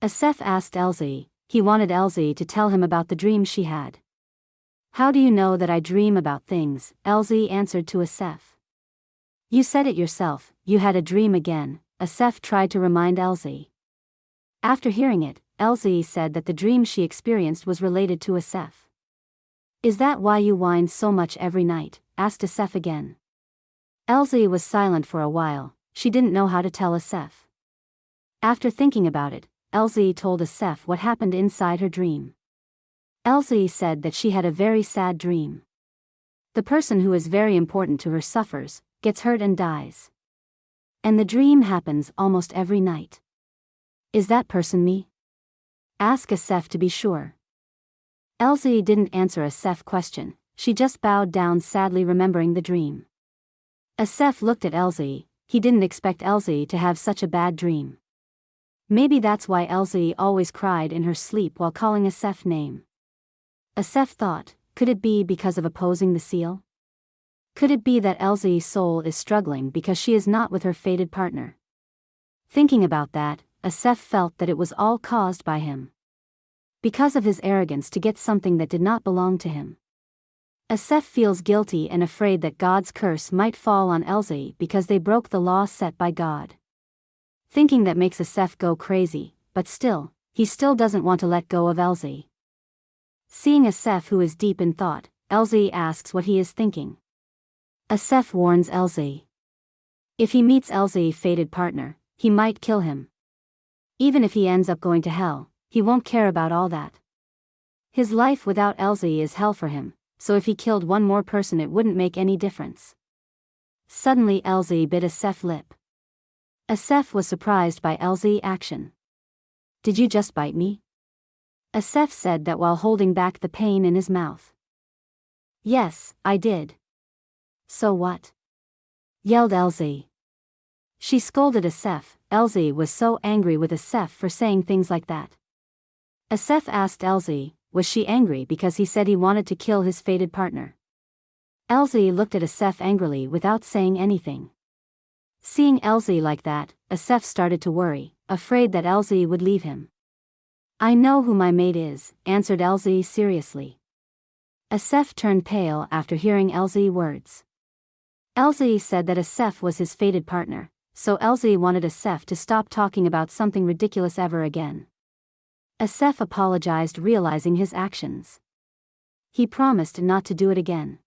Asef asked Elsie. He wanted Elsie to tell him about the dream she had. How do you know that I dream about things? Elsie answered to Asef. You said it yourself, you had a dream again, Asef tried to remind Elsie. After hearing it, Elsie said that the dream she experienced was related to Asef. Is that why you whine so much every night? Asked Asef again. Elsie was silent for a while, she didn't know how to tell Asef. After thinking about it, Elsie told Asef what happened inside her dream. Elsie said that she had a very sad dream. The person who is very important to her suffers, gets hurt and dies. And the dream happens almost every night. Is that person me? Ask Asef to be sure. Elsie didn't answer Asef's question, she just bowed down sadly remembering the dream. Asef looked at Elsie, he didn't expect Elsie to have such a bad dream. Maybe that's why Elsie always cried in her sleep while calling Asef's name. Asef thought, could it be because of opposing the seal? Could it be that Elsie's soul is struggling because she is not with her fated partner? Thinking about that, Asef felt that it was all caused by him. Because of his arrogance to get something that did not belong to him. Asef feels guilty and afraid that God's curse might fall on Elsie because they broke the law set by God. Thinking that makes Asef go crazy, but still, he still doesn't want to let go of Elsie. Seeing Asef who is deep in thought, Elsie asks what he is thinking. Asef warns Elsie. If he meets Elsie's fated partner, he might kill him. Even if he ends up going to hell, he won't care about all that. His life without Elsie is hell for him, so if he killed one more person it wouldn't make any difference. Suddenly Elsie bit Asef's lip. Asef was surprised by Elsie's action. Did you just bite me? Asef said that while holding back the pain in his mouth. Yes, I did. So what? Yelled Elsie. She scolded Asef. Elsie was so angry with Asef for saying things like that. Asef asked Elsie, was she angry because he said he wanted to kill his fated partner? Elsie looked at Asef angrily without saying anything. Seeing Elsie like that, Asef started to worry, afraid that Elsie would leave him. I know who my mate is, answered Elsie seriously. Asef turned pale after hearing Elsie's words. Elsie said that Asef was his fated partner, so Elsie wanted Asef to stop talking about something ridiculous ever again. Asef apologized realizing his actions. He promised not to do it again.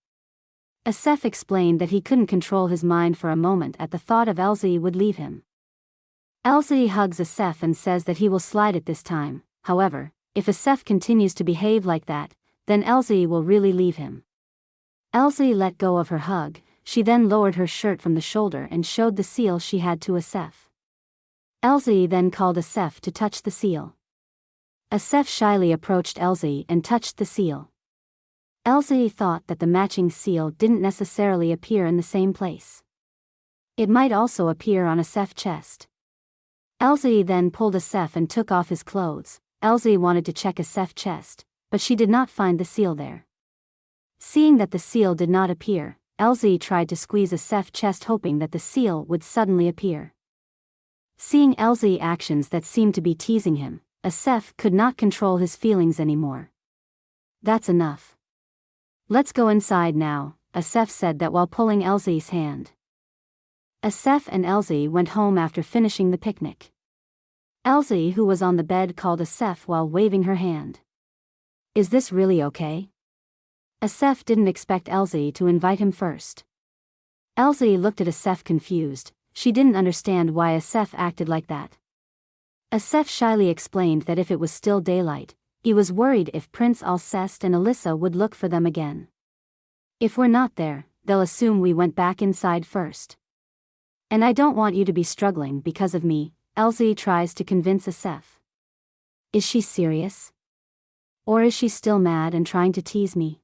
Asef explained that he couldn't control his mind for a moment at the thought of Elsie would leave him. Elsie hugs Asef and says that he will slide it this time. However, if Asef continues to behave like that, then Elsie will really leave him. Elsie let go of her hug, she then lowered her shirt from the shoulder and showed the seal she had to Asef. Elsie then called Asef to touch the seal. Asef shyly approached Elsie and touched the seal. Elsie thought that the matching seal didn't necessarily appear in the same place. It might also appear on Asef's chest. Elsie then pulled Asef and took off his clothes. Elsie wanted to check Asef's chest, but she did not find the seal there. Seeing that the seal did not appear, Elsie tried to squeeze Asef's chest hoping that the seal would suddenly appear. Seeing Elsie's actions that seemed to be teasing him, Asef could not control his feelings anymore. That's enough. Let's go inside now, Asef said that while pulling Elsie's hand. Asef and Elsie went home after finishing the picnic. Elsie, who was on the bed, called Asef while waving her hand. Is this really okay? Asef didn't expect Elsie to invite him first. Elsie looked at Asef confused, she didn't understand why Asef acted like that. Asef shyly explained that if it was still daylight, he was worried if Prince Alceste and Alyssa would look for them again. If we're not there, they'll assume we went back inside first. And I don't want you to be struggling because of me, Elsie tries to convince Asef. Is she serious? Or is she still mad and trying to tease me?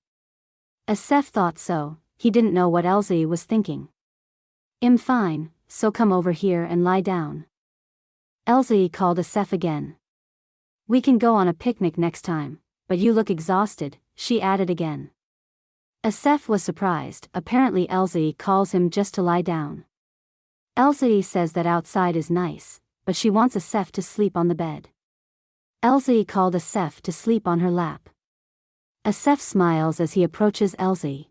Asef thought so, he didn't know what Elsie was thinking. I'm fine, so come over here and lie down. Elsie called Asef again. We can go on a picnic next time, but you look exhausted, she added again. Asef was surprised, apparently Elsie calls him just to lie down. Elsie says that outside is nice, but she wants Asef to sleep on the bed. Elsie called Asef to sleep on her lap. Asef smiles as he approaches Elsie.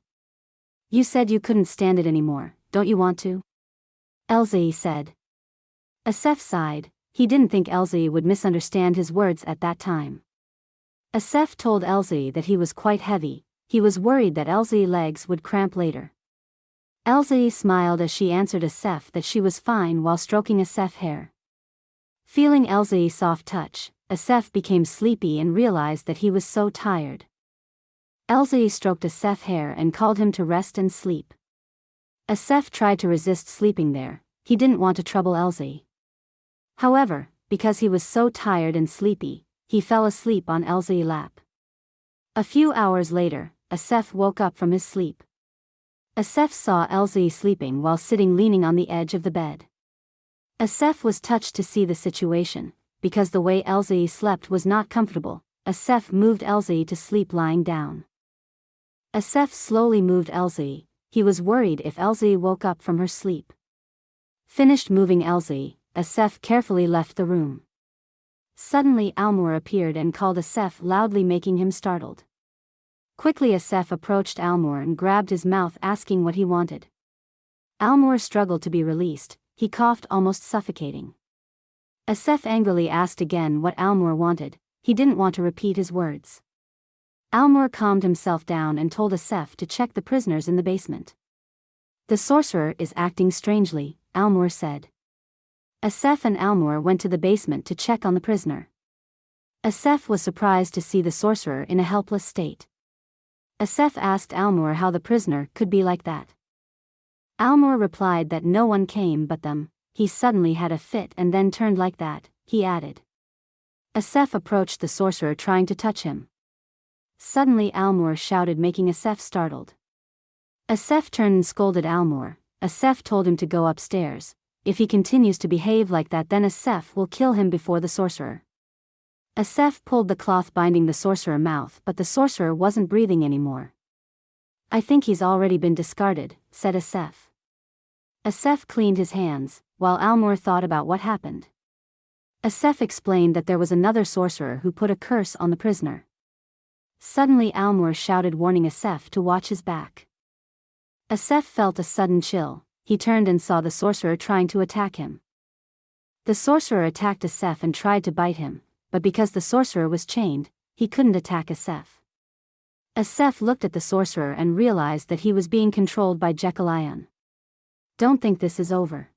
You said you couldn't stand it anymore, don't you want to? Elsie said. Asef sighed. He didn't think Elsie would misunderstand his words at that time. Asef told Elsie that he was quite heavy. He was worried that Elsie's legs would cramp later. Elsie smiled as she answered Asef that she was fine while stroking Asef's hair. Feeling Elsie's soft touch, Asef became sleepy and realized that he was so tired. Elsie stroked Asef's hair and called him to rest and sleep. Asef tried to resist sleeping there. He didn't want to trouble Elsie. However, because he was so tired and sleepy, he fell asleep on Elsie's lap. A few hours later, Asef woke up from his sleep. Asef saw Elsie sleeping while sitting leaning on the edge of the bed. Asef was touched to see the situation, because the way Elsie slept was not comfortable. Asef moved Elsie to sleep lying down. Asef slowly moved Elsie. He was worried if Elsie woke up from her sleep. Finished moving Elsie, Asef carefully left the room. Suddenly Almor appeared and called Asef loudly, making him startled. Quickly Asef approached Almor and grabbed his mouth, asking what he wanted. Almor struggled to be released. He coughed, almost suffocating. Asef angrily asked again what Almor wanted. He didn't want to repeat his words. Almor calmed himself down and told Asef to check the prisoners in the basement. The sorcerer is acting strangely, Almor said. Asef and Almor went to the basement to check on the prisoner. Asef was surprised to see the sorcerer in a helpless state. Asef asked Almor how the prisoner could be like that. Almor replied that no one came but them. He suddenly had a fit and then turned like that, he added. Asef approached the sorcerer, trying to touch him. Suddenly Almor shouted, making Asef startled. Asef turned and scolded Almor. Asef told him to go upstairs. If he continues to behave like that, then Asef will kill him before the sorcerer. Asef pulled the cloth binding the sorcerer's mouth, but the sorcerer wasn't breathing anymore. I think he's already been discarded, said Asef. Asef cleaned his hands, while Almor thought about what happened. Asef explained that there was another sorcerer who put a curse on the prisoner. Suddenly Almor shouted, warning Asef to watch his back. Asef felt a sudden chill. He turned and saw the sorcerer trying to attack him. The sorcerer attacked Asef and tried to bite him, but because the sorcerer was chained, he couldn't attack Asef. Asef looked at the sorcerer and realized that he was being controlled by Jekyll. Don't think this is over.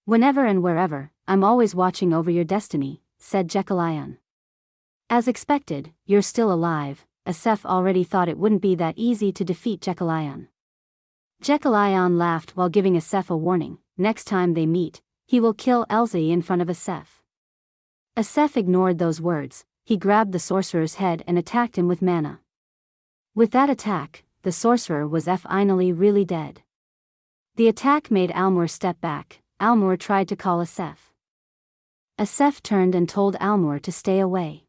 Whenever and wherever, I'm always watching over your destiny, said Jekyll. As expected, you're still alive. Asef already thought it wouldn't be that easy to defeat Jekyll. Jekyll laughed while giving Asef a warning. Next time they meet, he will kill Elsie in front of Asef. Asef ignored those words. He grabbed the sorcerer's head and attacked him with mana. With that attack, the sorcerer was finally really dead. The attack made Almor step back. Almor tried to call Asef. Asef turned and told Almor to stay away.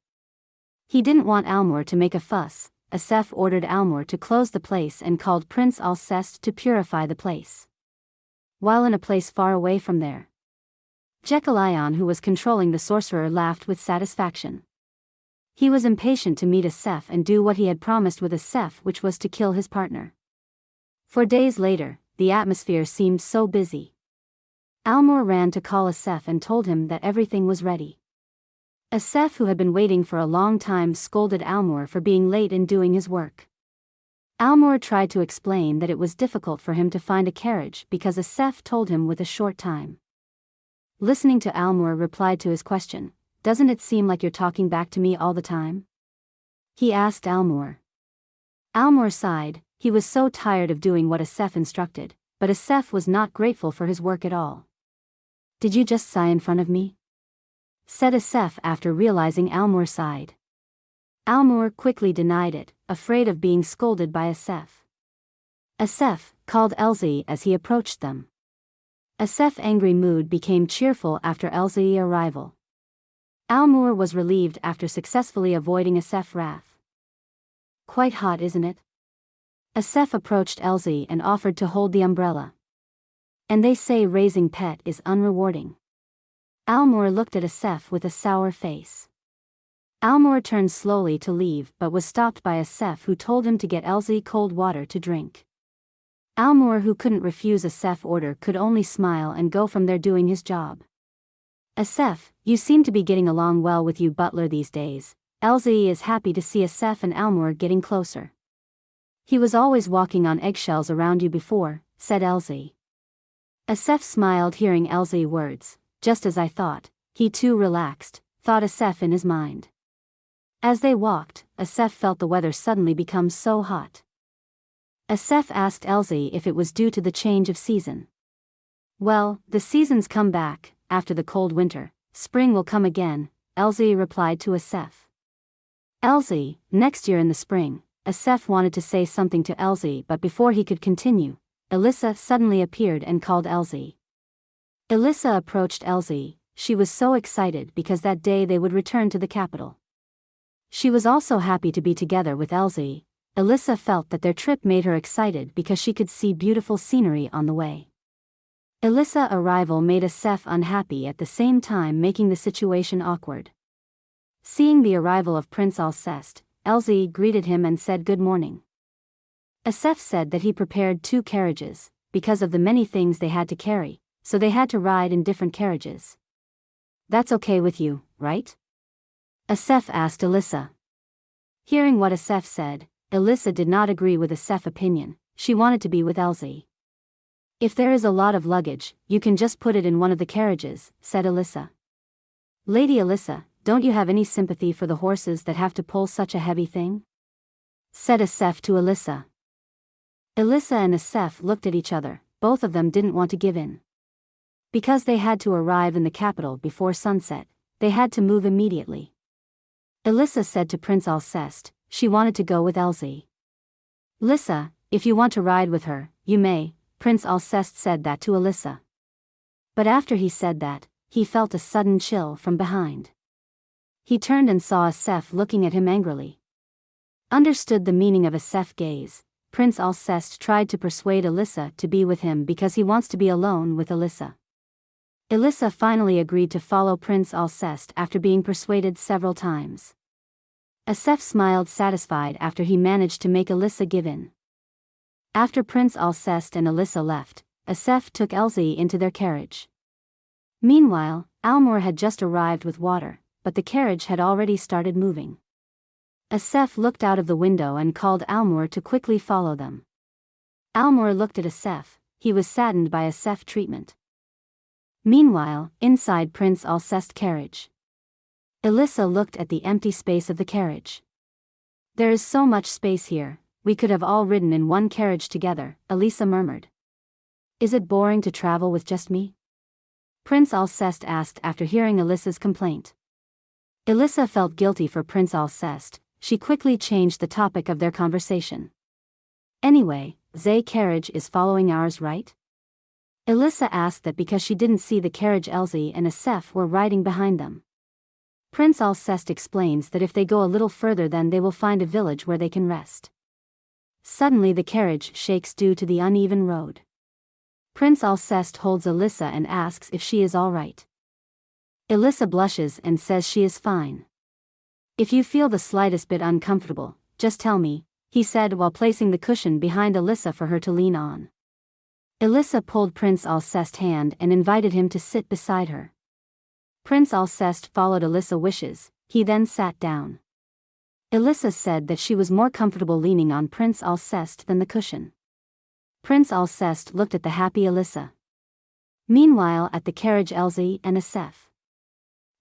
He didn't want Almor to make a fuss. Asef ordered Almor to close the place and called Prince Alceste to purify the place. While in a place far away from there, Jekyll, who was controlling the sorcerer, laughed with satisfaction. He was impatient to meet Asef and do what he had promised with Asef, which was to kill his partner. For days later, the atmosphere seemed so busy. Almor ran to call Asef and told him that everything was ready. Asef, who had been waiting for a long time, scolded Almor for being late in doing his work. Almor tried to explain that it was difficult for him to find a carriage because Asef told him with a short time. Listening to Almor replied to his question, "Doesn't it seem like you're talking back to me all the time?" he asked Almor. Almor sighed. He was so tired of doing what Asef instructed, but Asef was not grateful for his work at all. "Did you just sigh in front of me?" said Asef after realizing Almor sighed. Almor quickly denied it, afraid of being scolded by Asef. Asef called Elsie as he approached them. Asef's angry mood became cheerful after Elsie's arrival. Almor was relieved after successfully avoiding Asef's wrath. "Quite hot, isn't it?" Asef approached Elsie and offered to hold the umbrella. "And they say raising pet is unrewarding." Almor looked at Asef with a sour face. Almor turned slowly to leave but was stopped by Asef, who told him to get Elsie cold water to drink. Almor, who couldn't refuse Asef's order, could only smile and go from there doing his job. Asef, you seem to be getting along well with you butler these days. Elsie is happy to see Asef and Almor getting closer. He was always walking on eggshells around you before, said Elsie. Asef smiled hearing Elsie's words. Just as I thought. He too relaxed, thought Asef in his mind. As they walked, Asef felt the weather suddenly become so hot. Asef asked Elsie if it was due to the change of season. Well, the seasons come back, after the cold winter, spring will come again, Elsie replied to Asef. Elsie, next year in the spring, Asef wanted to say something to Elsie, but before he could continue, Elissa suddenly appeared and called Elsie. Elissa approached Elsie. She was so excited because that day they would return to the capital. She was also happy to be together with Elsie. Elissa felt that their trip made her excited because she could see beautiful scenery on the way. Elissa's arrival made Asef unhappy, at the same time making the situation awkward. Seeing the arrival of Prince Alceste, Elsie greeted him and said good morning. Asef said that he prepared 2 carriages, because of the many things they had to carry, so they had to ride in different carriages. That's okay with you, right? Asef asked Elissa. Hearing what Asef said, Elissa did not agree with Asef's opinion. She wanted to be with Elsie. If there is a lot of luggage, you can just put it in one of the carriages, said Elissa. Lady Elissa, don't you have any sympathy for the horses that have to pull such a heavy thing? Said Asef to Elissa. Elissa and Asef looked at each other. Both of them didn't want to give in. Because they had to arrive in the capital before sunset, they had to move immediately. Elissa said to Prince Alceste, she wanted to go with Elsie. Elissa, if you want to ride with her, you may, Prince Alceste said that to Elissa. But after he said that, he felt a sudden chill from behind. He turned and saw Asef looking at him angrily. Understood the meaning of Asef's gaze, Prince Alceste tried to persuade Elissa to be with him because he wants to be alone with Elissa. Elissa finally agreed to follow Prince Alceste after being persuaded several times. Asef smiled satisfied after he managed to make Elissa give in. After Prince Alceste and Elissa left, Asef took Elsie into their carriage. Meanwhile, Almor had just arrived with water, but the carriage had already started moving. Asef looked out of the window and called Almor to quickly follow them. Almor looked at Asef. He was saddened by Asef's treatment. Meanwhile, inside Prince Alceste's carriage, Elissa looked at the empty space of the carriage. There is so much space here, we could have all ridden in one carriage together, Elissa murmured. Is it boring to travel with just me? Prince Alceste asked after hearing Elissa's complaint. Elissa felt guilty for Prince Alceste. She quickly changed the topic of their conversation. Anyway, Zay's carriage is following ours, right? Elissa asked that because she didn't see the carriage Elsie and Asef were riding behind them. Prince Alceste explains that if they go a little further then they will find a village where they can rest. Suddenly the carriage shakes due to the uneven road. Prince Alceste holds Elissa and asks if she is all right. Elissa blushes and says she is fine. If you feel the slightest bit uncomfortable, just tell me, he said while placing the cushion behind Elissa for her to lean on. Elissa pulled Prince Alceste's hand and invited him to sit beside her. Prince Alceste followed Elissa's wishes. He then sat down. Elissa said that she was more comfortable leaning on Prince Alceste than the cushion. Prince Alceste looked at the happy Elissa. Meanwhile at the carriage Elsie and Asef.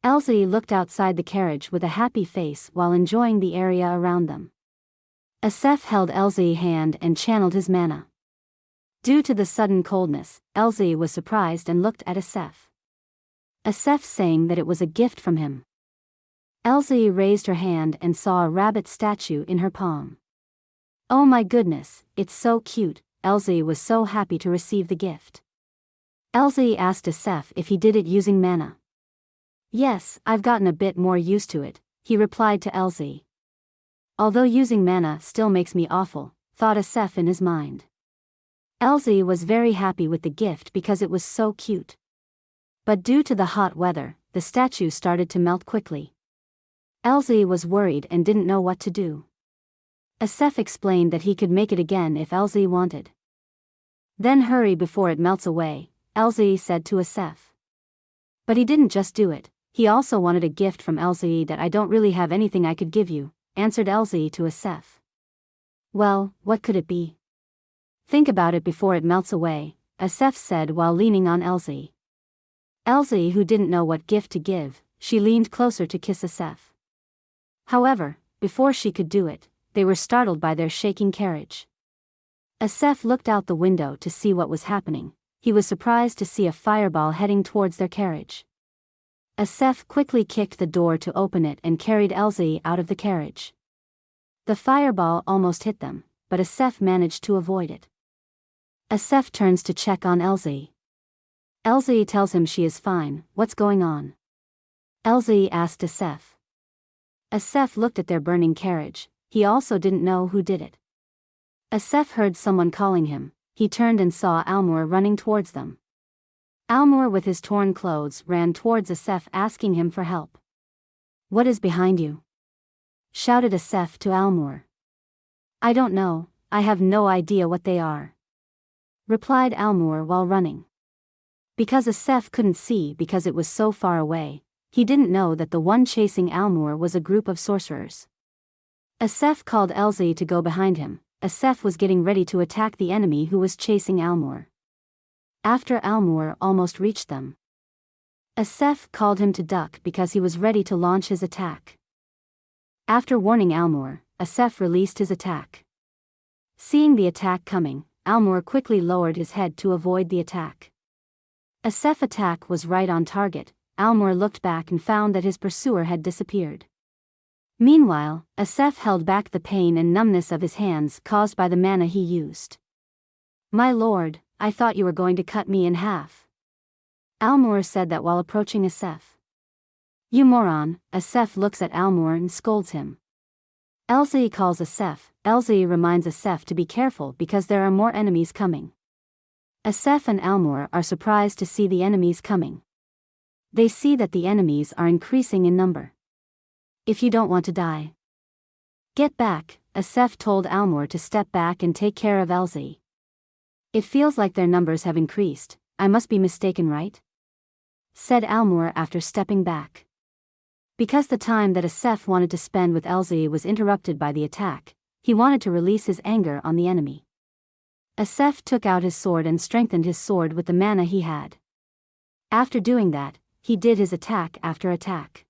Elsie looked outside the carriage with a happy face while enjoying the area around them. Asef held Elsie's hand and channeled his mana. Due to the sudden coldness, Elsie was surprised and looked at Asef. Asef saying that it was a gift from him. Elsie raised her hand and saw a rabbit statue in her palm. Oh my goodness, it's so cute. Elsie was so happy to receive the gift. Elsie asked Asef if he did it using mana. Yes, I've gotten a bit more used to it, he replied to Elsie. Although using mana still makes me awful, thought Asef in his mind. Elsie was very happy with the gift because it was so cute. But due to the hot weather, the statue started to melt quickly. Elsie was worried and didn't know what to do. Asef explained that he could make it again if Elsie wanted. Then hurry before it melts away, Elsie said to Asef. But he didn't just do it, he also wanted a gift from Elsie. That I don't really have anything I could give you, answered Elsie to Asef. Well, what could it be? Think about it before it melts away, Asef said while leaning on Elsie. Elsie, who didn't know what gift to give, she leaned closer to kiss Asef. However, before she could do it, they were startled by their shaking carriage. Asef looked out the window to see what was happening. He was surprised to see a fireball heading towards their carriage. Asef quickly kicked the door to open it and carried Elsie out of the carriage. The fireball almost hit them, but Asef managed to avoid it. Asef turns to check on Elsie. Elsie tells him she is fine. What's going on? Elsie asked Asef. Asef looked at their burning carriage. He also didn't know who did it. Asef heard someone calling him. He turned and saw Almur running towards them. Almur, with his torn clothes, ran towards Asef asking him for help. What is behind you? Shouted Asef to Almur. I don't know, I have no idea what they are, replied Almur while running. Because Asef couldn't see because it was so far away, he didn't know that the one chasing Almur was a group of sorcerers. Asef called Elsie to go behind him. Asef was getting ready to attack the enemy who was chasing Almur. After Almur almost reached them, Asef called him to duck because he was ready to launch his attack. After warning Almur, Asef released his attack. Seeing the attack coming, Almur quickly lowered his head to avoid the attack. Asef's attack was right on target. Almur looked back and found that his pursuer had disappeared. Meanwhile, Asef held back the pain and numbness of his hands caused by the mana he used. My lord, I thought you were going to cut me in half. Almur said that while approaching Asef. You moron, Asef looks at Almur and scolds him. Elsie calls Asef. Elsie reminds Asef to be careful because there are more enemies coming. Asef and Almur are surprised to see the enemies coming. They see that the enemies are increasing in number. If you don't want to die, get back, Asef told Almur to step back and take care of Elsie. It feels like their numbers have increased. I must be mistaken, right? Said Almur after stepping back. Because the time that Asef wanted to spend with Elsie was interrupted by the attack, he wanted to release his anger on the enemy. Asef took out his sword and strengthened his sword with the mana he had. After doing that, he did his attack after attack.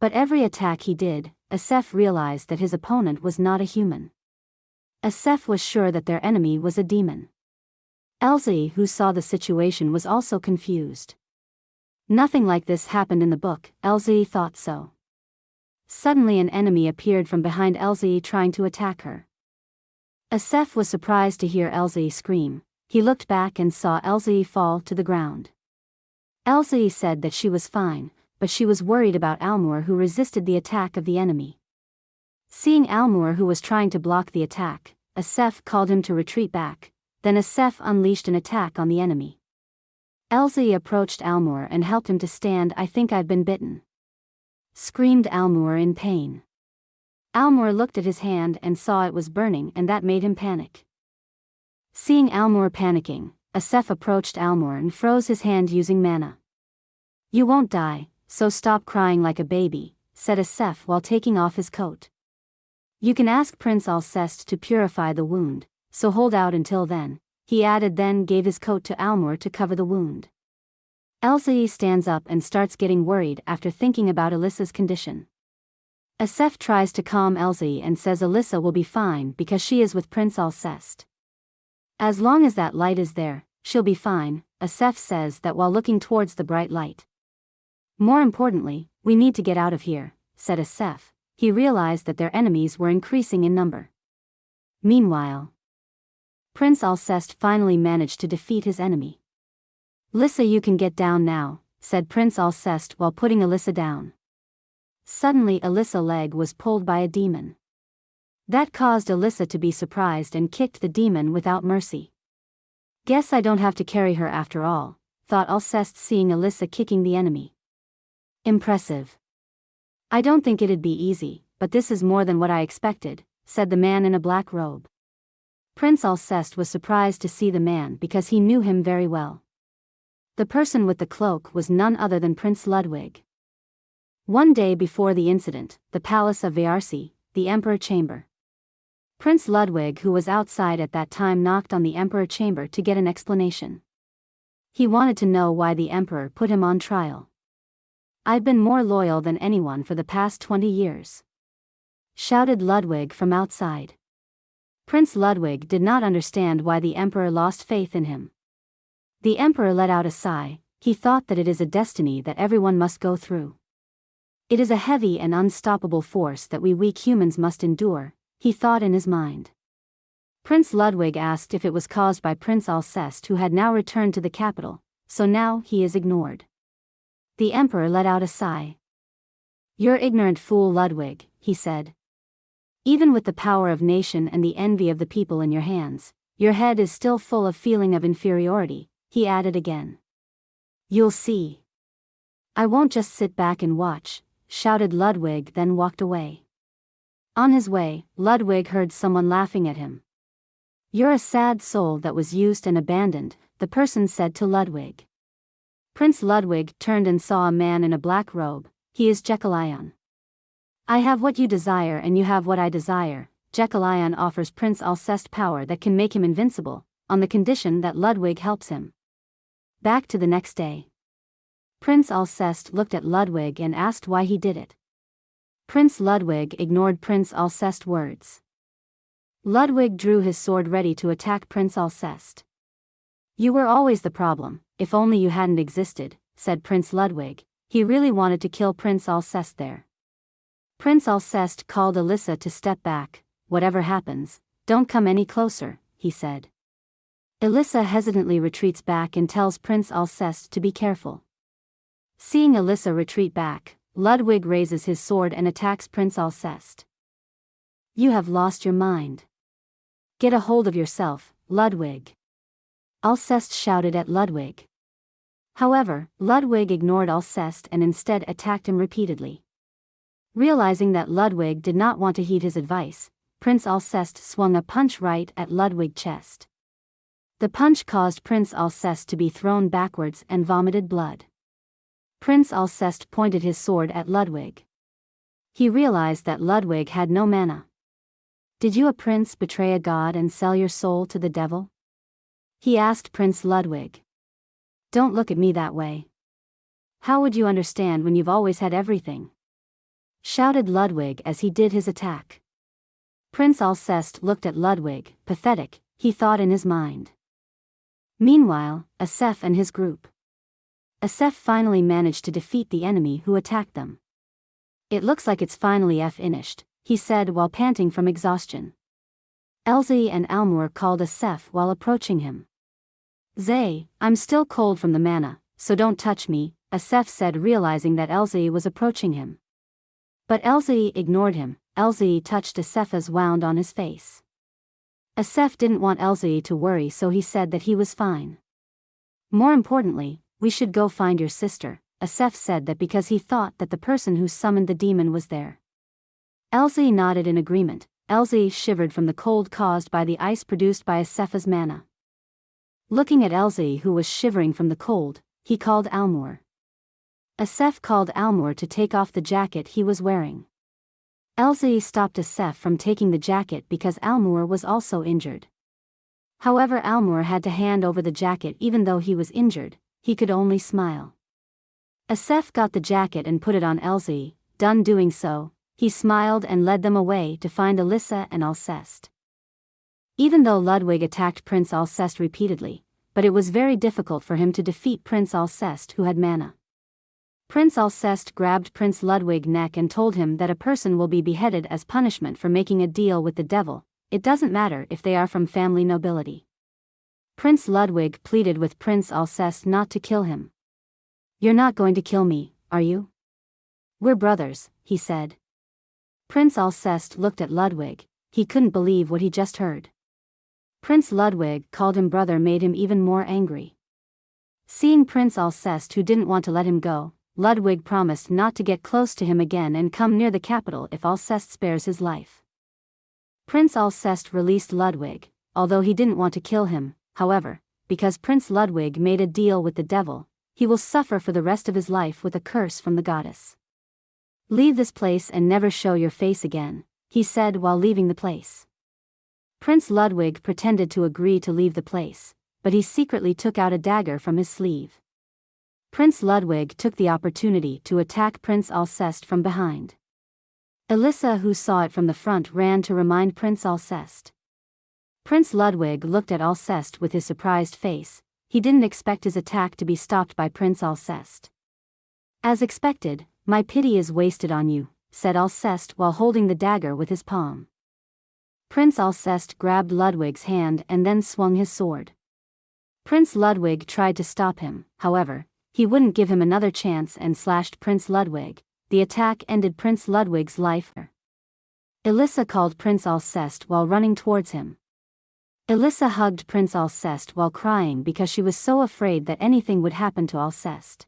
But every attack he did, Asef realized that his opponent was not a human. Asef was sure that their enemy was a demon. Elsie, who saw the situation, was also confused. Nothing like this happened in the book, Elsie thought so. Suddenly an enemy appeared from behind Elsie trying to attack her. Asef was surprised to hear Elsie scream. He looked back and saw Elsie fall to the ground. Elsie said that she was fine, but she was worried about Almur, who resisted the attack of the enemy. Seeing Almur, who was trying to block the attack, Asef called him to retreat back. Then Asef unleashed an attack on the enemy. Elsie approached Almur and helped him to stand. I think I've been bitten, screamed Almur in pain. Almur looked at his hand and saw it was burning, and that made him panic. Seeing Almur panicking, Asef approached Almur and froze his hand using mana. You won't die, so stop crying like a baby, said Asef while taking off his coat. You can ask Prince Alceste to purify the wound, so hold out until then, he added, then gave his coat to Almur to cover the wound. Elsie stands up and starts getting worried after thinking about Alyssa's condition. Asef tries to calm Elsie and says Alyssa will be fine because she is with Prince Alceste. As long as that light is there, she'll be fine, Asef says that while looking towards the bright light. More importantly, we need to get out of here, said Asef. He realized that their enemies were increasing in number. Meanwhile, Prince Alceste finally managed to defeat his enemy. Alyssa, you can get down now, said Prince Alceste while putting Alyssa down. Suddenly Alyssa's leg was pulled by a demon. That caused Alyssa to be surprised and kicked the demon without mercy. Guess I don't have to carry her after all, thought Alceste seeing Alyssa kicking the enemy. Impressive. I don't think it'd be easy, but this is more than what I expected, said the man in a black robe. Prince Alceste was surprised to see the man because he knew him very well. The person with the cloak was none other than Prince Ludwig. One day before the incident, the palace of Varsy, the emperor chamber. Prince Ludwig, who was outside at that time, knocked on the emperor chamber to get an explanation. He wanted to know why the emperor put him on trial. I've been more loyal than anyone for the past 20 years. Shouted Ludwig from outside. Prince Ludwig did not understand why the emperor lost faith in him. The emperor let out a sigh. He thought that it is a destiny that everyone must go through. It is a heavy and unstoppable force that we weak humans must endure, he thought in his mind. Prince Ludwig asked if it was caused by Prince Alceste, who had now returned to the capital, so now he is ignored. The emperor let out a sigh. You're ignorant fool Ludwig, he said. Even with the power of nation and the envy of the people in your hands, your head is still full of feeling of inferiority, he added again. You'll see. I won't just sit back and watch, shouted Ludwig, then walked away. On his way, Ludwig heard someone laughing at him. You're a sad soul that was used and abandoned, the person said to Ludwig. Prince Ludwig turned and saw a man in a black robe. He is Jekyll. I have what you desire and you have what I desire. Jekyll offers Prince Alceste power that can make him invincible, on the condition that Ludwig helps him. Back to the next day. Prince Alceste looked at Ludwig and asked why he did it. Prince Ludwig ignored Prince Alceste's words. Ludwig drew his sword ready to attack Prince Alceste. You were always the problem, if only you hadn't existed, said Prince Ludwig. He really wanted to kill Prince Alceste there. Prince Alceste called Alyssa to step back. Whatever happens, don't come any closer, he said. Alyssa hesitantly retreats back and tells Prince Alceste to be careful. Seeing Alyssa retreat back, Ludwig raises his sword and attacks Prince Alceste. You have lost your mind. Get a hold of yourself, Ludwig. Alceste shouted at Ludwig. However, Ludwig ignored Alceste and instead attacked him repeatedly. Realizing that Ludwig did not want to heed his advice, Prince Alceste swung a punch right at Ludwig's chest. The punch caused Prince Alceste to be thrown backwards and vomited blood. Prince Alceste pointed his sword at Ludwig. He realized that Ludwig had no mana. Did you, a prince, betray a god and sell your soul to the devil? He asked Prince Ludwig. Don't look at me that way. How would you understand when you've always had everything? Shouted Ludwig as he did his attack. Prince Alceste looked at Ludwig, pathetic, he thought in his mind. Meanwhile, Asef and his group. Asef finally managed to defeat the enemy who attacked them. It looks like it's finally finished, he said while panting from exhaustion. Elsie and Almur called Asef while approaching him. Zay, I'm still cold from the mana, so don't touch me, Asef said, realizing that Elsie was approaching him. But Elsie ignored him. Elsie touched Asef's wound on his face. Asef didn't want Elsie to worry, so he said that he was fine. More importantly, we should go find your sister, Asef said that because he thought that the person who summoned the demon was there. Elsie nodded in agreement. Elsie shivered from the cold caused by the ice produced by Asef's mana. Looking at Elsie, who was shivering from the cold, he called Almur. Asef called Almur to take off the jacket he was wearing. Elsie stopped Asef from taking the jacket because Almur was also injured. However, Almur had to hand over the jacket even though he was injured. He could only smile. Asef got the jacket and put it on Elsie. Done doing so, he smiled and led them away to find Alyssa and Alceste. Even though Ludwig attacked Prince Alceste repeatedly, but it was very difficult for him to defeat Prince Alceste, who had mana. Prince Alceste grabbed Prince Ludwig's neck and told him that a person will be beheaded as punishment for making a deal with the devil. It doesn't matter if they are from family nobility. Prince Ludwig pleaded with Prince Alceste not to kill him. You're not going to kill me, are you? We're brothers, he said. Prince Alceste looked at Ludwig. He couldn't believe what he just heard. Prince Ludwig called him brother made him even more angry. Seeing Prince Alceste, who didn't want to let him go, Ludwig promised not to get close to him again and come near the capital if Alceste spares his life. Prince Alceste released Ludwig, although he didn't want to kill him. However, because Prince Ludwig made a deal with the devil, he will suffer for the rest of his life with a curse from the goddess. "Leave this place and never show your face again," he said while leaving the place. Prince Ludwig pretended to agree to leave the place, but he secretly took out a dagger from his sleeve. Prince Ludwig took the opportunity to attack Prince Alceste from behind. Elissa, who saw it from the front, ran to remind Prince Alceste. Prince Ludwig looked at Alceste with his surprised face. He didn't expect his attack to be stopped by Prince Alceste. "As expected, my pity is wasted on you," said Alceste while holding the dagger with his palm. Prince Alceste grabbed Ludwig's hand and then swung his sword. Prince Ludwig tried to stop him, however, he wouldn't give him another chance and slashed Prince Ludwig. The attack ended Prince Ludwig's life. Elissa called Prince Alceste while running towards him. Elissa hugged Prince Alceste while crying because she was so afraid that anything would happen to Alceste.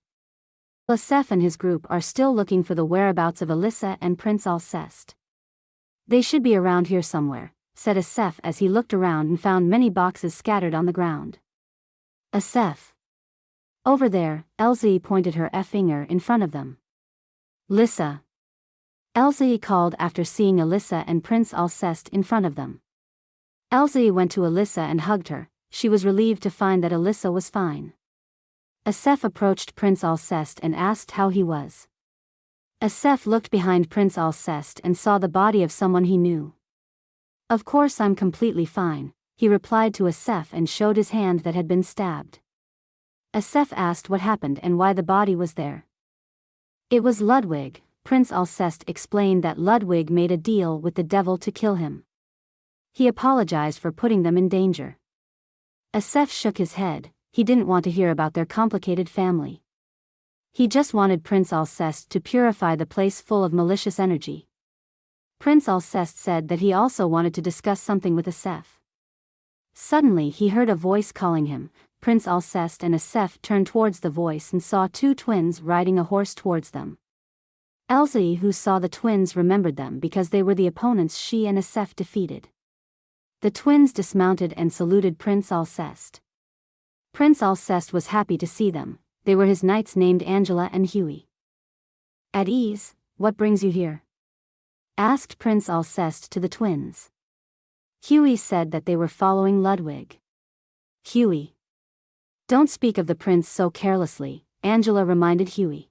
Asef and his group are still looking for the whereabouts of Elissa and Prince Alceste. "They should be around here somewhere," said Asef as he looked around and found many boxes scattered on the ground. "Asef. Over there," Elsie pointed her finger in front of them. "Lissa." Elsie called after seeing Elissa and Prince Alceste in front of them. Elsie went to Elissa and hugged her. She was relieved to find that Elissa was fine. Asef approached Prince Alceste and asked how he was. Asef looked behind Prince Alceste and saw the body of someone he knew. "Of course I'm completely fine," he replied to Asef and showed his hand that had been stabbed. Asef asked what happened and why the body was there. "It was Ludwig." Prince Alceste explained that Ludwig made a deal with the devil to kill him. He apologized for putting them in danger. Asef shook his head. He didn't want to hear about their complicated family. He just wanted Prince Alceste to purify the place full of malicious energy. Prince Alceste said that he also wanted to discuss something with Asef. Suddenly he heard a voice calling him. Prince Alceste and Asef turned towards the voice and saw two twins riding a horse towards them. Elsie, who saw the twins, remembered them because they were the opponents she and Asef defeated. The twins dismounted and saluted Prince Alceste. Prince Alceste was happy to see them. They were his knights named Angela and Huey. "At ease, what brings you here?" asked Prince Alceste to the twins. Huey said that they were following Ludwig. "Huey. Don't speak of the prince so carelessly," Angela reminded Huey.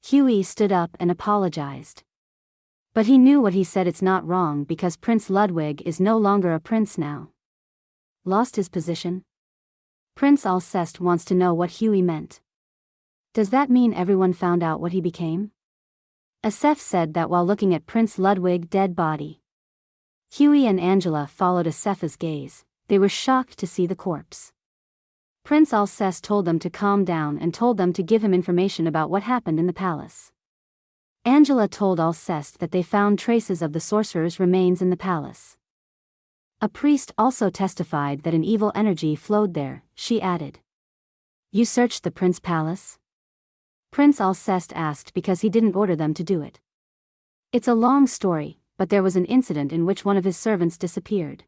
Huey stood up and apologized. But he knew what he said. It's not wrong because Prince Ludwig is no longer a prince now. Lost his position? Prince Alceste wants to know what Huey meant. Does that mean everyone found out what he became? Asef said that while looking at Prince Ludwig's dead body. Huey and Angela followed Asef's gaze. They were shocked to see the corpse. Prince Alceste told them to calm down and told them to give him information about what happened in the palace. Angela told Alceste that they found traces of the sorcerer's remains in the palace. A priest also testified that an evil energy flowed there, she added. "You searched the prince's palace?" Prince Alceste asked because he didn't order them to do it. "It's a long story, but there was an incident in which one of his servants disappeared."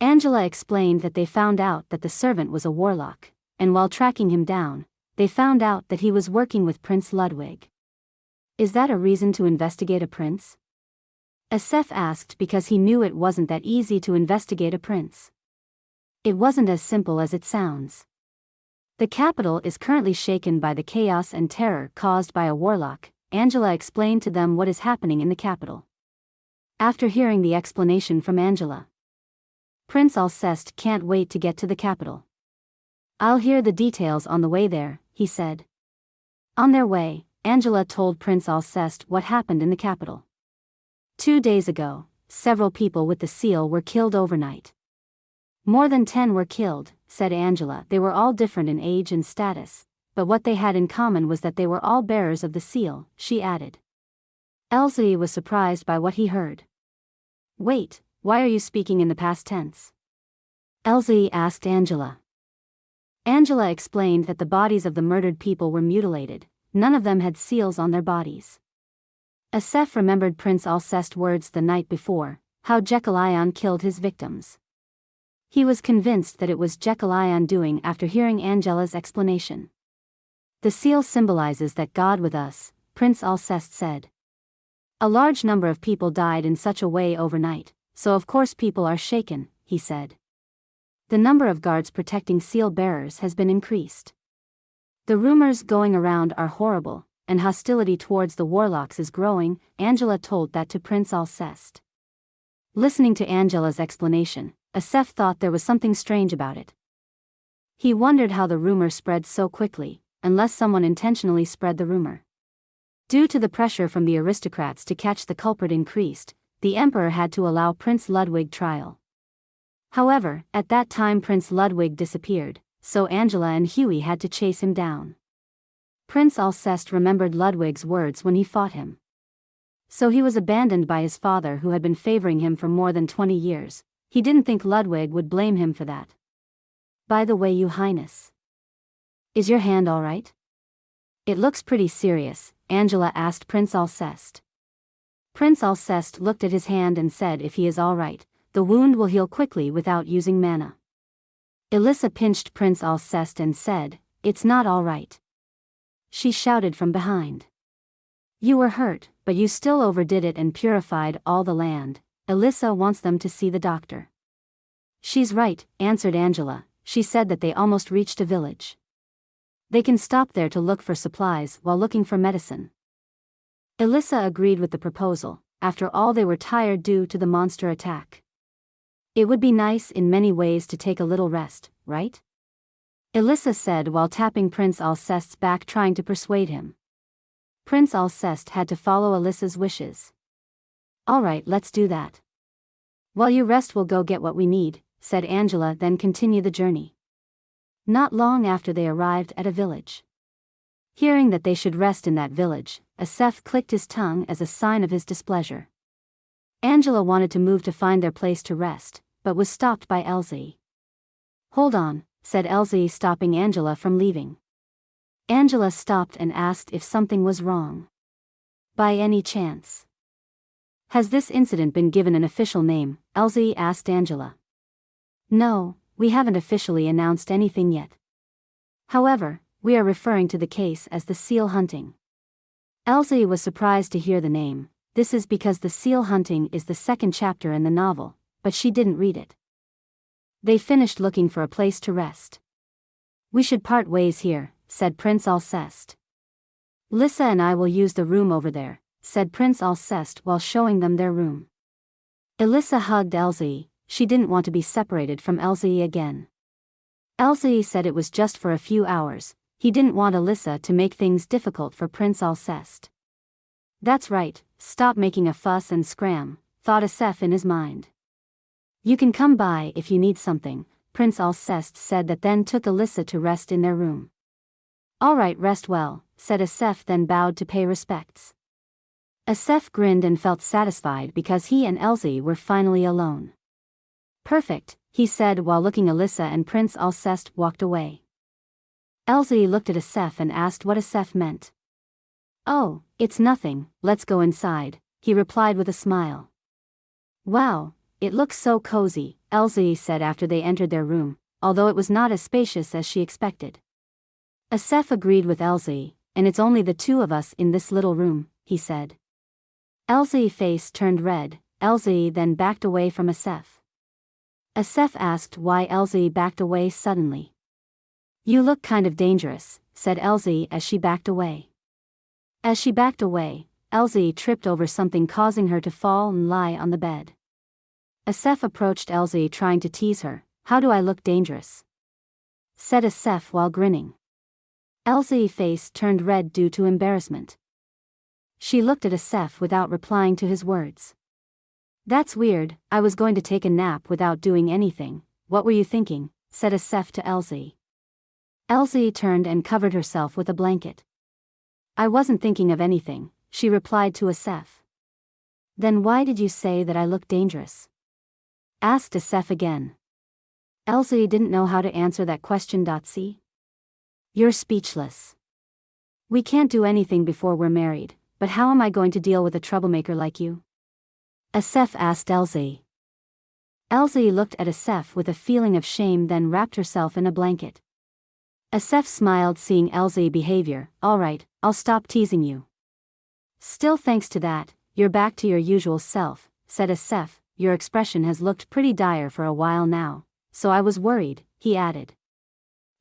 Angela explained that they found out that the servant was a warlock, and while tracking him down, they found out that he was working with Prince Ludwig. "Is that a reason to investigate a prince?" Asef asked because he knew it wasn't that easy to investigate a prince. It wasn't as simple as it sounds. The capital is currently shaken by the chaos and terror caused by a warlock. Angela explained to them what is happening in the capital. After hearing the explanation from Angela, Prince Alceste can't wait to get to the capital. "I'll hear the details on the way there," he said. On their way, Angela told Prince Alceste what happened in the capital. 2 days ago, several people with the seal were killed overnight. "More than 10 were killed," said Angela. They were all different in age and status, but what they had in common was that they were all bearers of the seal, she added. Elsie was surprised by what he heard. "Wait, why are you speaking in the past tense?" Elsie asked Angela. Angela explained that the bodies of the murdered people were mutilated, none of them had seals on their bodies. Asef remembered Prince Alcest's words the night before, how Jekyll killed his victims. He was convinced that it was Jekyll doing after hearing Angela's explanation. The seal symbolizes that God with us, Prince Alcest said. A large number of people died in such a way overnight, so of course people are shaken, he said. The number of guards protecting seal bearers has been increased. The rumors going around are horrible, and hostility towards the warlocks is growing, Angela told that to Prince Alcest. Listening to Angela's explanation, Asef thought there was something strange about it. He wondered how the rumor spread so quickly, unless someone intentionally spread the rumor. Due to the pressure from the aristocrats to catch the culprit increased, the emperor had to allow Prince Ludwig trial. However, at that time Prince Ludwig disappeared, so Angela and Huey had to chase him down. Prince Alcest remembered Ludwig's words when he fought him. So he was abandoned by his father who had been favoring him for more than 20 years. He didn't think Ludwig would blame him for that. By the way, Your Highness, is your hand all right? It looks pretty serious, Angela asked Prince Alcest. Prince Alcest looked at his hand and said if he is all right, the wound will heal quickly without using mana. Elissa pinched Prince Alcest and said, "It's not all right." She shouted from behind. "You were hurt, but you still overdid it and purified all the land. Elissa wants them to see the doctor." "She's right," answered Angela. She said that they almost reached a village. They can stop there to look for supplies while looking for medicine. Elissa agreed with the proposal. After all, they were tired due to the monster attack. It would be nice in many ways to take a little rest, right? Elissa said while tapping Prince Alcest's back trying to persuade him. Prince Alcest had to follow Elissa's wishes. "All right, let's do that. While you rest we'll go get what we need," said Angela, then continue the journey. Not long after they arrived at a village. Hearing that they should rest in that village, Asef clicked his tongue as a sign of his displeasure. Angela wanted to move to find their place to rest, but was stopped by Elsie. "Hold on," said Elsie, stopping Angela from leaving. Angela stopped and asked if something was wrong. "By any chance? Has this incident been given an official name?" Elsie asked Angela. "No, we haven't officially announced anything yet. However, we are referring to the case as the seal hunting." Elsie was surprised to hear the name. This is because the seal hunting is the second chapter in the novel, but she didn't read it. They finished looking for a place to rest. "We should part ways here," said Prince Alcest. "Lissa and I will use the room over there," said Prince Alcest while showing them their room. Elissa hugged Elsie. She didn't want to be separated from Elsie again. Elsie said it was just for a few hours. He didn't want Elissa to make things difficult for Prince Alcest. "That's right, stop making a fuss and scram," thought Asef in his mind. "You can come by if you need something," Prince Alcest said, that then took Elissa to rest in their room. "All right, rest well," said Asef, then bowed to pay respects. Asef grinned and felt satisfied because he and Elsie were finally alone. "Perfect," he said while looking Elissa, and Prince Alcest walked away. Elsie looked at Asef and asked what Asef meant. "Oh, it's nothing, let's go inside," he replied with a smile. "Wow, it looks so cozy," Elsie said after they entered their room, although it was not as spacious as she expected. Asef agreed with Elsie, "And it's only the two of us in this little room," he said. Elsie's face turned red. Elsie then backed away from Asef. Asef asked why Elsie backed away suddenly. "You look kind of dangerous," said Elsie as she backed away. As she backed away, Elsie tripped over something, causing her to fall and lie on the bed. Asef approached Elsie trying to tease her. "How do I look dangerous?" said Asef while grinning. Elsie's face turned red due to embarrassment. She looked at Asef without replying to his words. "That's weird, I was going to take a nap without doing anything. What were you thinking?" said Asef to Elsie. Elsie turned and covered herself with a blanket. "I wasn't thinking of anything," she replied to Asef. "Then why did you say that I look dangerous?" asked Asef again. Elsie didn't know how to answer that question. "See? You're speechless." We can't do anything before we're married, but how am I going to deal with a troublemaker like you? Asef asked Elsie. Elsie looked at Asef with a feeling of shame, then wrapped herself in a blanket. Asef smiled seeing Elsie's behavior. Alright, I'll stop teasing you. Still, thanks to that, you're back to your usual self, said Asef. Your expression has looked pretty dire for a while now, so I was worried, he added.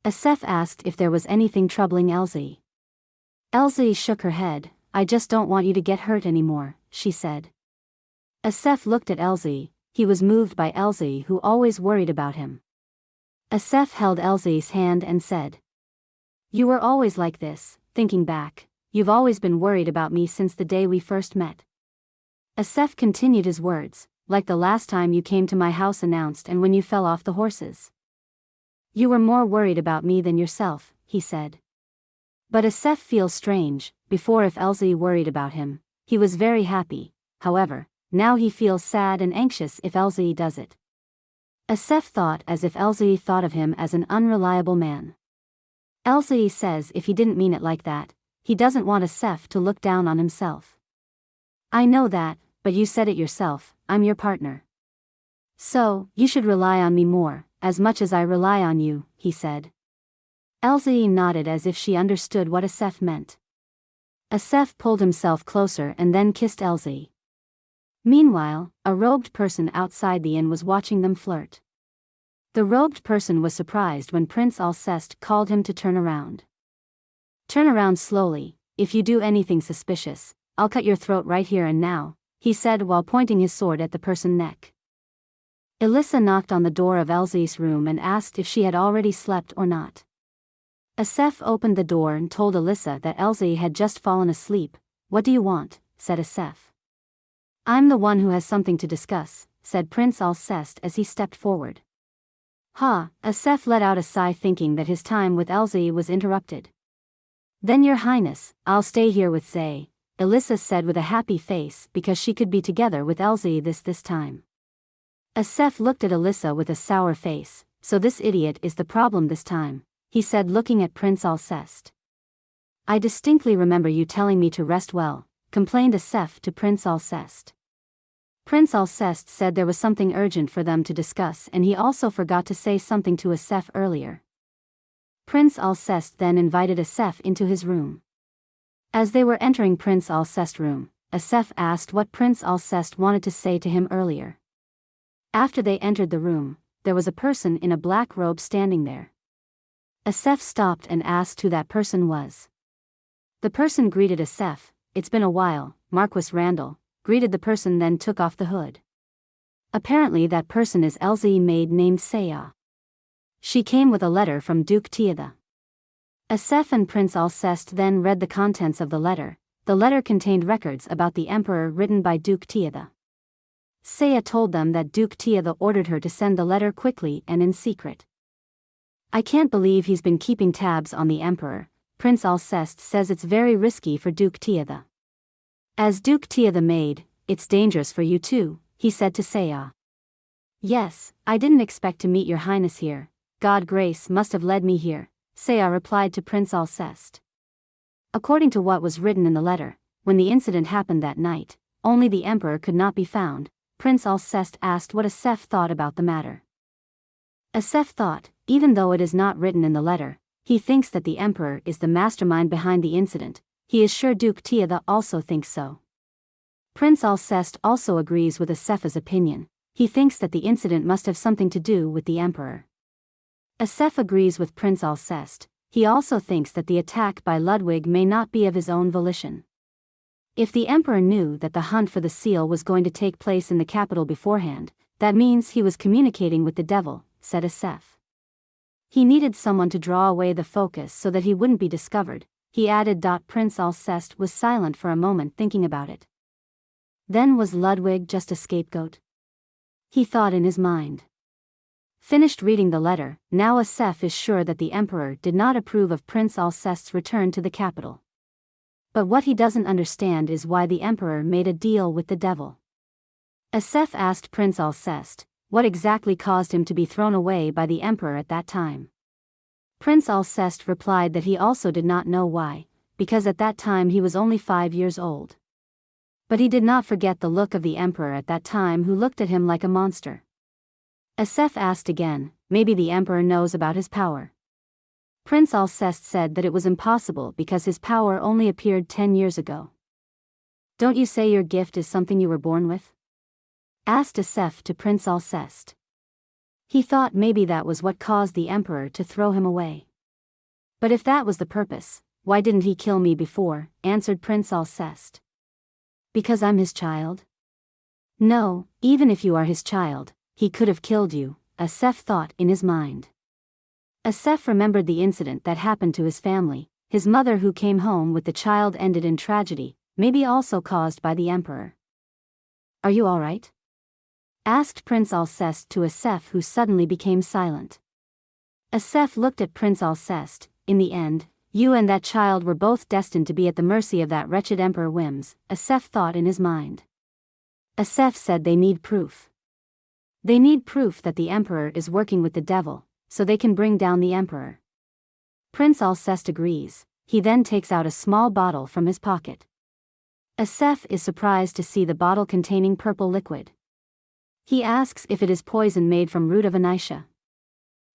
Asef asked if there was anything troubling Elsie. Elsie shook her head. I just don't want you to get hurt anymore, she said. Asef looked at Elsie. He was moved by Elsie, who always worried about him. Asef held Elsie's hand and said, You were always like this. Thinking back, you've always been worried about me since the day we first met. Asef continued his words, like the last time you came to my house announced and when you fell off the horses. You were more worried about me than yourself, he said. But Asef feels strange. Before, if Elsie worried about him, he was very happy. However, now he feels sad and anxious if Elsie does it. Asef thought as if Elsie thought of him as an unreliable man. Elsie says if he didn't mean it like that, he doesn't want Asef to look down on himself. I know that, but you said it yourself, I'm your partner. So, you should rely on me more, as much as I rely on you, he said. Elsie nodded as if she understood what Asef meant. Asef pulled himself closer and then kissed Elsie. Meanwhile, a robed person outside the inn was watching them flirt. The robed person was surprised when Prince Alceste called him to turn around. Turn around slowly. If you do anything suspicious, I'll cut your throat right here and now, he said while pointing his sword at the person's neck. Elissa knocked on the door of Elsie's room and asked if she had already slept or not. Asef opened the door and told Elissa that Elsie had just fallen asleep. What do you want? Said Asef. I'm the one who has something to discuss, said Prince Alceste as he stepped forward. Asef let out a sigh thinking that his time with Elsie was interrupted. Then your highness, I'll stay here with Zay, Elissa said with a happy face because she could be together with Elsie this time. Asef looked at Elissa with a sour face. So this idiot is the problem this time, he said looking at Prince Alceste. I distinctly remember you telling me to rest well, complained Asef to Prince Alceste. Prince Alceste said there was something urgent for them to discuss and he also forgot to say something to Asef earlier. Prince Alceste then invited Asef into his room. As they were entering Prince Alceste's room, Asef asked what Prince Alceste wanted to say to him earlier. After they entered the room, there was a person in a black robe standing there. Asef stopped and asked who that person was. The person greeted Asef. It's been a while, Marquis Randall, greeted the person then took off the hood. Apparently that person is Elsie's maid named Saya. She came with a letter from Duke Tiada. Asef and Prince Alceste then read the contents of the letter. The letter contained records about the emperor written by Duke Tiada. Saya told them that Duke Tiada ordered her to send the letter quickly and in secret. I can't believe he's been keeping tabs on the emperor. Prince Alceste says it's very risky for Duke Tiada. As Duke Tiada maid, it's dangerous for you too, he said to Saya. Yes, I didn't expect to meet your highness here. God grace must have led me here, Saya replied to Prince Alceste. According to what was written in the letter, when the incident happened that night, only the emperor could not be found. Prince Alceste asked what Asef thought about the matter. Asef thought, even though it is not written in the letter, he thinks that the emperor is the mastermind behind the incident. He is sure Duke Tiada also thinks so. Prince Alceste also agrees with Asef's opinion. He thinks that the incident must have something to do with the emperor. Asef agrees with Prince Alceste. He also thinks that the attack by Ludwig may not be of his own volition. If the emperor knew that the hunt for the seal was going to take place in the capital beforehand, that means he was communicating with the devil, said Asef. He needed someone to draw away the focus so that he wouldn't be discovered, he added. Prince Alceste was silent for a moment thinking about it. Then was Ludwig just a scapegoat? He thought in his mind. Finished reading the letter, now Asef is sure that the emperor did not approve of Prince Alceste's return to the capital. But what he doesn't understand is why the emperor made a deal with the devil. Asef asked Prince Alceste, what exactly caused him to be thrown away by the emperor at that time. Prince Alceste replied that he also did not know why, because at that time he was only 5 years old. But he did not forget the look of the emperor at that time, who looked at him like a monster. Asef asked again, maybe the emperor knows about his power. Prince Alceste said that it was impossible because his power only appeared 10 years ago. Don't you say your gift is something you were born with? Asked Asef to Prince Alceste. He thought maybe that was what caused the emperor to throw him away. But if that was the purpose, why didn't he kill me before? Answered Prince Alceste. Because I'm his child? No, even if you are his child, he could have killed you, Asef thought in his mind. Asef remembered the incident that happened to his family. His mother who came home with the child ended in tragedy, maybe also caused by the emperor. Are you all right? Asked Prince Alceste to Asef, who suddenly became silent. Asef looked at Prince Alceste. In the end, you and that child were both destined to be at the mercy of that wretched emperor whims, Asef thought in his mind. Asef said they need proof. They need proof that the emperor is working with the devil, so they can bring down the emperor. Prince Alceste agrees. He then takes out a small bottle from his pocket. Asef is surprised to see the bottle containing purple liquid. He asks if it is poison made from root of anisha.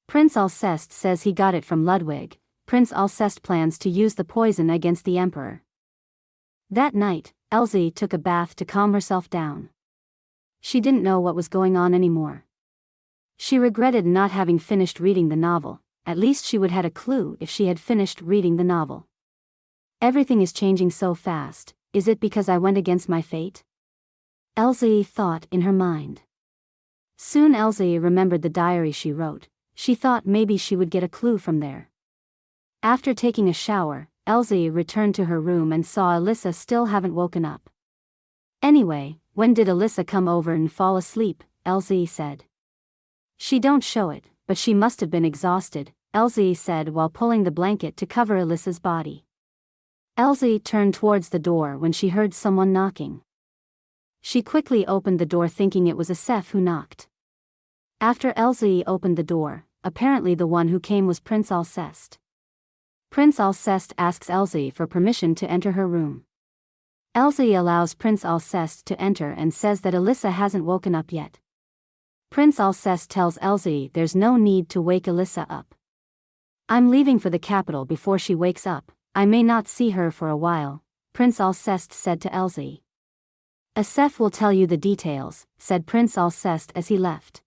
Prince Alceste says he got it from Ludwig. Prince Alceste plans to use the poison against the emperor. That night, Elsie took a bath to calm herself down. She didn't know what was going on anymore. She regretted not having finished reading the novel. At least she would have had a clue if she had finished reading the novel. Everything is changing so fast. Is it because I went against my fate? Elsie thought in her mind. Soon Elsie remembered the diary she wrote. She thought maybe she would get a clue from there. After taking a shower, Elsie returned to her room and saw Alyssa still haven't woken up. Anyway, when did Alyssa come over and fall asleep? Elsie said. She don't show it, but she must have been exhausted, Elsie said while pulling the blanket to cover Alyssa's body. Elsie turned towards the door when she heard someone knocking. She quickly opened the door thinking it was Asef who knocked. After Elsie opened the door, apparently the one who came was Prince Alceste. Prince Alceste asks Elsie for permission to enter her room. Elsie allows Prince Alceste to enter and says that Alyssa hasn't woken up yet. Prince Alceste tells Elsie there's no need to wake Alyssa up. I'm leaving for the capital before she wakes up. I may not see her for a while, Prince Alceste said to Elsie. Asef will tell you the details, said Prince Alceste as he left.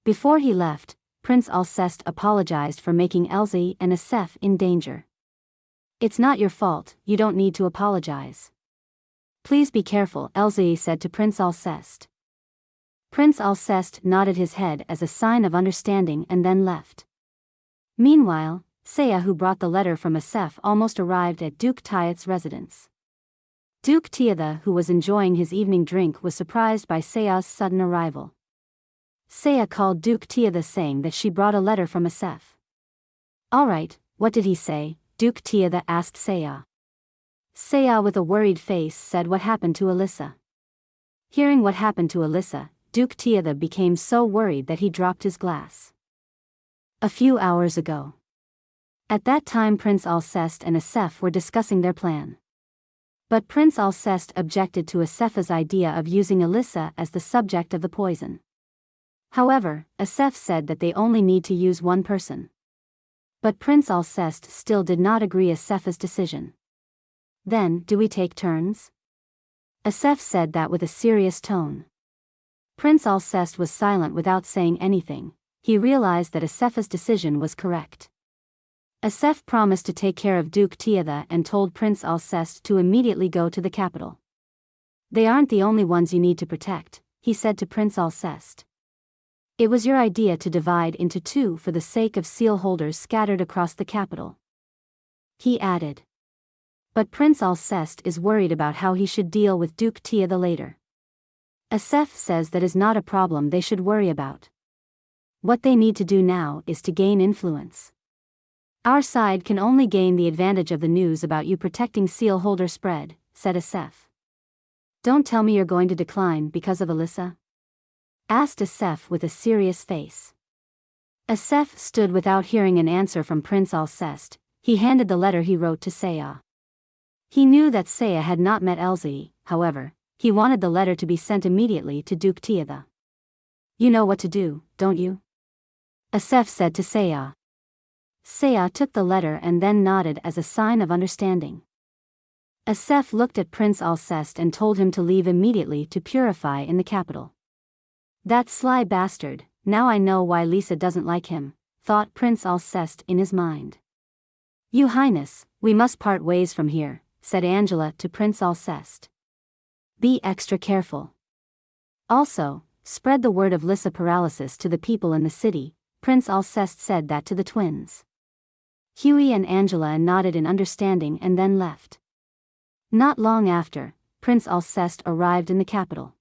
Before he left, Prince Alceste apologized for making Elsie and Asef in danger. It's not your fault, you don't need to apologize. Please be careful, Elsie said to Prince Alceste. Prince Alceste nodded his head as a sign of understanding and then left. Meanwhile, Saya, who brought the letter from Asef, almost arrived at Duke Tiath's residence. Duke Tiatha, who was enjoying his evening drink, was surprised by Saya's sudden arrival. Saya called Duke Tiatha saying that she brought a letter from Asef. All right, what did he say? Duke Tiatha asked Saya. Saya with a worried face said what happened to Alyssa. Hearing what happened to Alyssa, Duke Tiatha became so worried that he dropped his glass. A few hours ago. At that time Prince Alceste and Asef were discussing their plan. But Prince Alceste objected to Asef's idea of using Alyssa as the subject of the poison. However, Asef said that they only need to use one person. But Prince Alceste still did not agree Asef's decision. Then, do we take turns? Asef said that with a serious tone. Prince Alceste was silent without saying anything. He realized that Asef's decision was correct. Asef promised to take care of Duke Tiatha and told Prince Alceste to immediately go to the capital. They aren't the only ones you need to protect, he said to Prince Alceste. It was your idea to divide into two for the sake of seal holders scattered across the capital. He added. But Prince Alceste is worried about how he should deal with Duke Tiatha later. Asef says that is not a problem they should worry about. What they need to do now is to gain influence. Our side can only gain the advantage of the news about you protecting seal holder spread, said Asef. Don't tell me you're going to decline because of Alyssa? Asked Asef with a serious face. Asef stood without hearing an answer from Prince Alceste. He handed the letter he wrote to Saya. He knew that Saya had not met Elsie, however, he wanted the letter to be sent immediately to Duke Tiaga. You know what to do, don't you? Asef said to Saya. Saya took the letter and then nodded as a sign of understanding. Asef looked at Prince Alceste and told him to leave immediately to purify in the capital. That sly bastard, now I know why Lisa doesn't like him, thought Prince Alceste in his mind. Your Highness, we must part ways from here, said Angela to Prince Alceste. Be extra careful. Also, spread the word of Lisa paralysis to the people in the city, Prince Alceste said that to the twins. Huey and Angela nodded in understanding and then left. Not long after, Prince Alceste arrived in the capital.